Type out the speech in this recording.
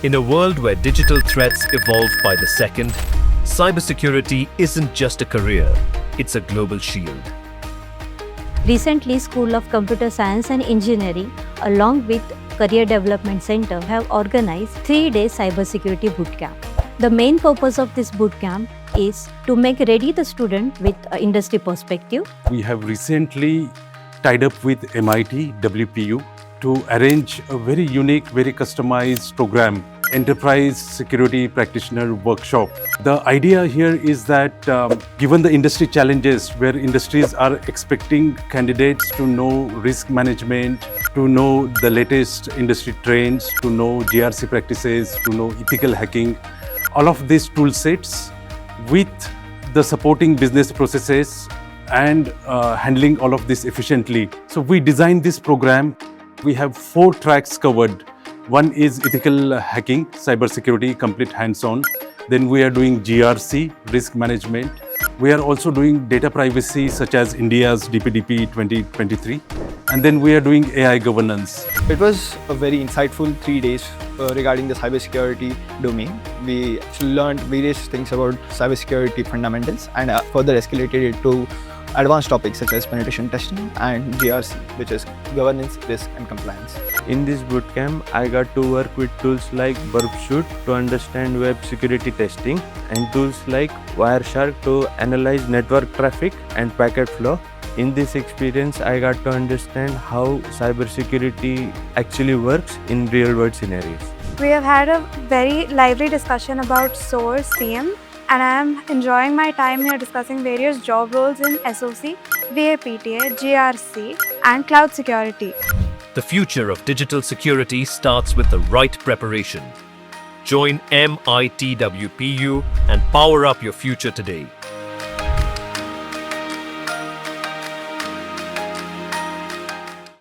In a world where digital threats evolve by the second, cybersecurity isn't just a career, it's a global shield. Recently, School of Computer Science and Engineering, along with Career Development Center, have organized 3-day cybersecurity bootcamp. The main purpose of this bootcamp is to make ready the student with an industry perspective. We have recently tied up with MIT, WPU to arrange a very unique, very customized program, Enterprise Security Practitioner Workshop. The idea here is that given the industry challenges where industries are expecting candidates to know risk management, to know the latest industry trends, to know GRC practices, to know ethical hacking, all of these tool sets with the supporting business processes and handling all of this efficiently. So we designed this program. We have 4 tracks covered. One is ethical hacking, cybersecurity, complete hands-on. Then we are doing GRC, risk management. We are also doing data privacy, such as India's DPDP 2023. And then we are doing AI governance. It was a very insightful 3 days regarding the cybersecurity domain. We learned various things about cybersecurity fundamentals and further escalated it to advanced topics such as penetration testing and GRC, which is governance, risk and compliance. In this bootcamp, I got to work with tools like Burp Suite to understand web security testing and tools like Wireshark to analyze network traffic and packet flow. In this experience, I got to understand how cybersecurity actually works in real-world scenarios. We have had a very lively discussion about SOAR, CM, and I am enjoying my time here discussing various job roles in SOC, VAPTA, GRC, and cloud security. The future of digital security starts with the right preparation. Join MIT WPU and power up your future today.